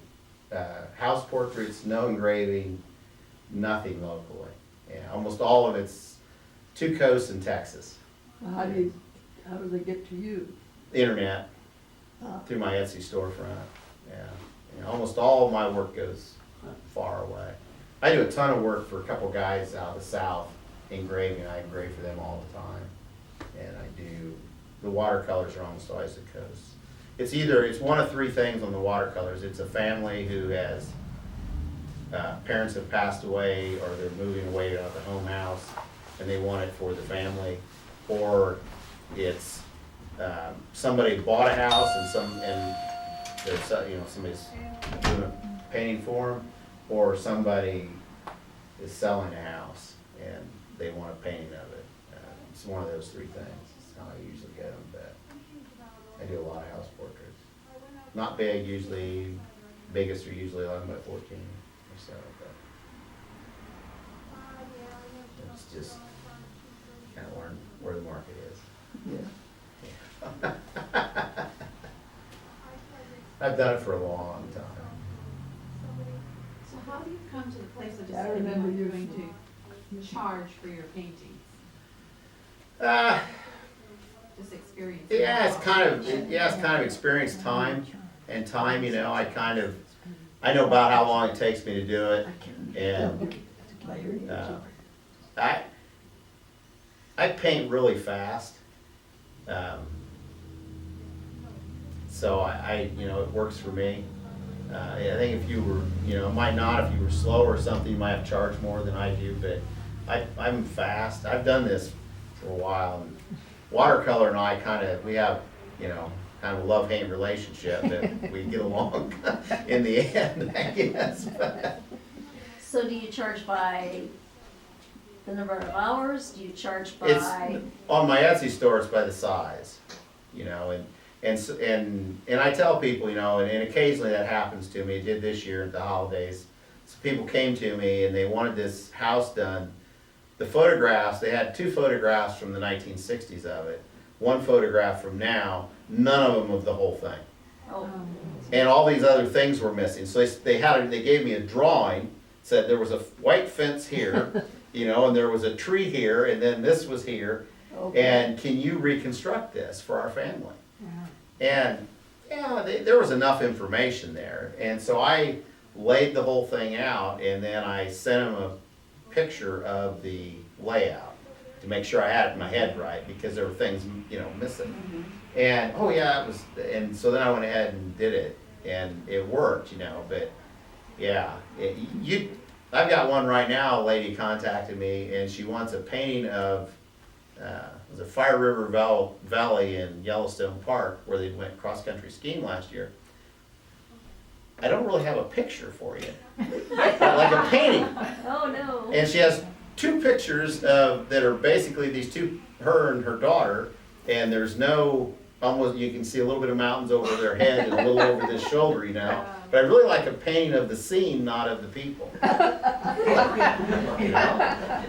house portraits, no engraving, nothing locally. Yeah, almost all of it's two coasts in Texas. How do they get to you? Internet, Uh, through my Etsy storefront, yeah. You know, almost all of my work goes far away. I do a ton of work for a couple guys out of the south, engraving. I engrave for them all the time. And I do, the watercolors are almost always the coast. It's one of 3 things on the watercolors. It's a family who has, parents have passed away, or they're moving away out of the home house, and they want it for the family. Or it's, somebody bought a house and there's, somebody's doing a painting for them. or somebody is selling a house and they want a painting of it. It's one of those three things. That's how I usually get them, but I do a lot of house portraits. Not big usually, biggest are usually 11 by 14 or so, but it's just kind of learn where the market is. Yeah. I've done it for a long time. So how do you come to the place of I deciding remember what you're you- going to charge for your paintings? Just experience? Yeah, it's kind of experience, time, and time, you know, I know about how long it takes me to do it, and, I paint really fast. So you know, it works for me. I think if you were, you know, it might not, if you were slow or something, you might have charged more than I do, but I'm fast. I've done this for a while, and watercolor and I we have, you know, kind of a love-hate relationship that we get along in the end, I guess. But So do you charge by the number of hours? Do you charge it's, by? on my Etsy store, it's by the size, you know, and I tell people, you know, and occasionally that happens to me. It did this year at the holidays. So people came to me and they wanted this house done. The photographs, they had 2 photographs from the 1960s of it, 1 photograph from now, none of them of the whole thing. Oh, And all these other things were missing. So they gave me a drawing, said there was a white fence here, you know, and there was a tree here, and then this was here. Okay. And can you reconstruct this for our family? And yeah, there was enough information there. And so I laid the whole thing out, and then I sent him a picture of the layout to make sure I had it in my head right, because there were things, you know, missing. And oh yeah, it was. And so then I went ahead and did it, and it worked, you know. But yeah, I've got one right now. A lady contacted me, and she wants a painting of. It was a Fire River Valley in Yellowstone Park where they went cross-country skiing last year. I don't really have a picture for you, like a painting. oh no. And she has 2 pictures that are basically these 2, her and her daughter, and there's no, almost, you can see a little bit of mountains over their head and a little over this shoulder, you know. But I really like a painting of the scene, not of the people. You know?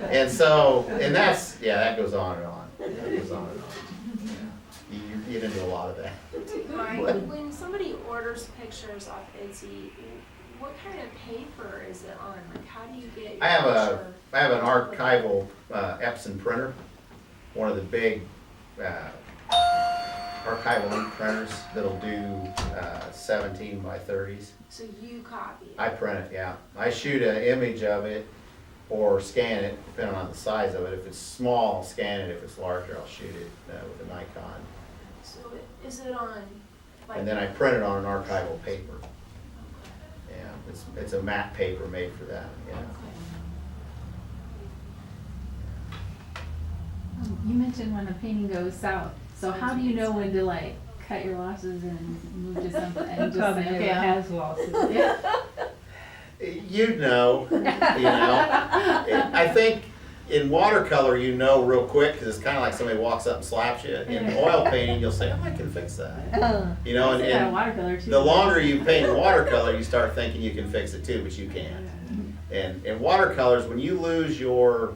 And so, and that's, yeah, that goes on and on. That goes on and on. Yeah. You get into a lot of that. Mike, when somebody orders pictures off Etsy, what kind of paper is it on? Like, how do you get your I have picture? an archival Epson printer, one of the big archival ink printers that'll do 17 by 30s. So you copy it? I print it, yeah. I shoot an image of it or scan it, depending on the size of it. If it's small, I'll scan it. If it's larger, I'll shoot it with a Nikon. So is it on, like? And then I print it on an archival paper. Yeah, it's a matte paper made for that, yeah. You mentioned when a painting goes south, so how do you know when to like cut your losses and move to something and just Probably say, never okay, has losses. yeah. You'd know, you know. I think in watercolor, you know real quick, because it's kind of like somebody walks up and slaps you. In oil painting, you'll say, oh, I can fix that. You know, I see that in and watercolor too. the longer you paint in watercolor, you start thinking you can fix it too, but you can't. And in watercolors, when you lose your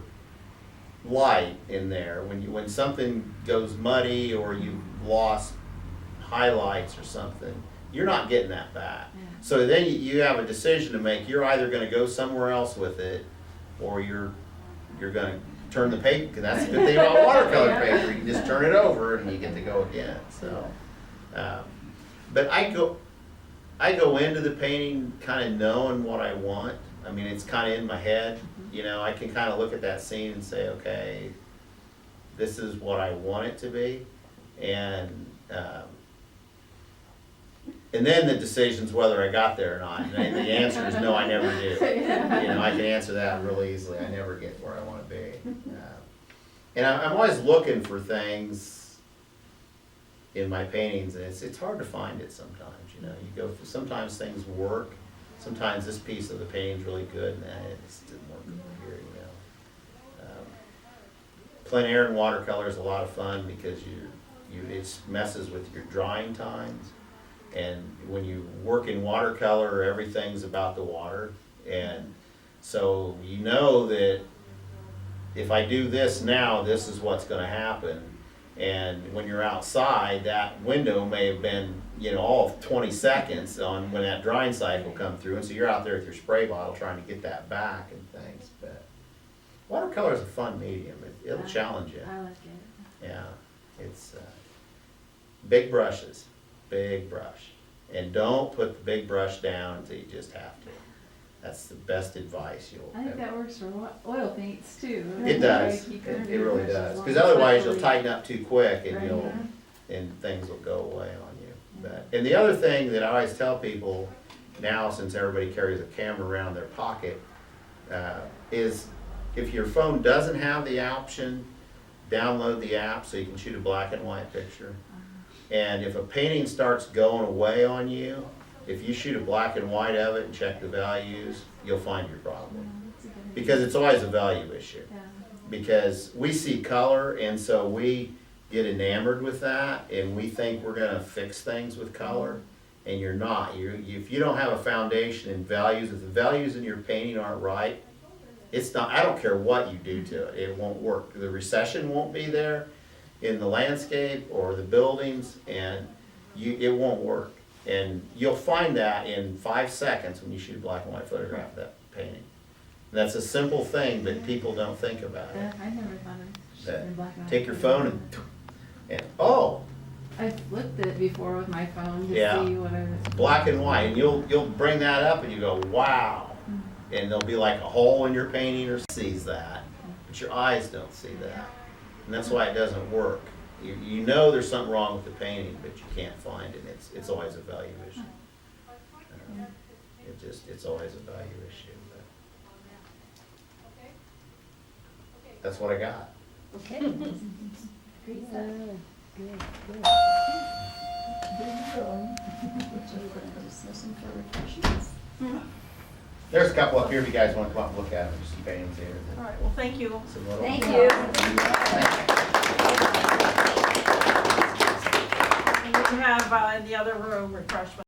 light in there, when something goes muddy or you've lost highlights or something, you're not getting that back. So then you have a decision to make. You're either going to go somewhere else with it, or you're going to turn the paper. Because that's the good thing about watercolor paper. You can just turn it over and you get to go again. So, but I go into the painting kind of knowing what I want. I mean, it's kind of in my head. You know, I can kind of look at that scene and say, okay, this is what I want it to be, and then the decision's whether I got there or not. And the answer is no, I never do. You know, I can answer that really easily. I never get where I want to be. And I'm always looking for things in my paintings, and it's hard to find it sometimes. You know, you go, sometimes things work, sometimes this piece of the painting's really good, and it just didn't work over here, you know. Plein air and watercolor is a lot of fun because it messes with your drying times. And when you work in watercolor, everything's about the water. And so you know that if I do this now, this is what's gonna happen. And when you're outside, that window may have been, you know, all of 20 seconds on when that drying cycle come through. And so you're out there with your spray bottle trying to get that back and things. But watercolor is a fun medium. It'll challenge you. I like it. Yeah, it's big brushes, big brush. And don't put the big brush down until you just have to. That's the best advice you'll I think ever. that works for oil paints too. It does, it really does, because otherwise you'll tighten up too quick and Right. and things will go away on you. But, and the other thing that I always tell people now, since everybody carries a camera around their pocket, is if your phone doesn't have the option, download the app so you can shoot a black and white picture. And if a painting starts going away on you, if you shoot a black and white of it and check the values, you'll find your problem. Because it's always a value issue. Yeah. Because we see color, and so we get enamored with that, and we think we're gonna fix things with color, and you're not. If you don't have a foundation in values, if the values in your painting aren't right, it's not, I don't care what you do to it, it won't work. The recession won't be there in the landscape or the buildings, and it won't work. And you'll find that in 5 seconds when you shoot a black and white photograph of that painting. And that's a simple thing, but people don't think about it. I never thought of That shooting black and white. take your phone and oh, I've looked at it before with my phone to Yeah. see what I was. black and white, and you'll bring that up and you go, wow. And there'll be like a hole in your painting or sees that, but your eyes don't see that. And that's why it doesn't work. You know there's something wrong with the painting, but you can't find it. It's always a value issue. It's always a value issue. But that's what I got. Okay. Good, Great stuff. good. So we're gonna dismiss them for refreshments. There's a couple up here if you guys want to come up and look at them. There's some paintings here. All right, well, thank you. Some little- Thank you. And we have in the other room refreshments.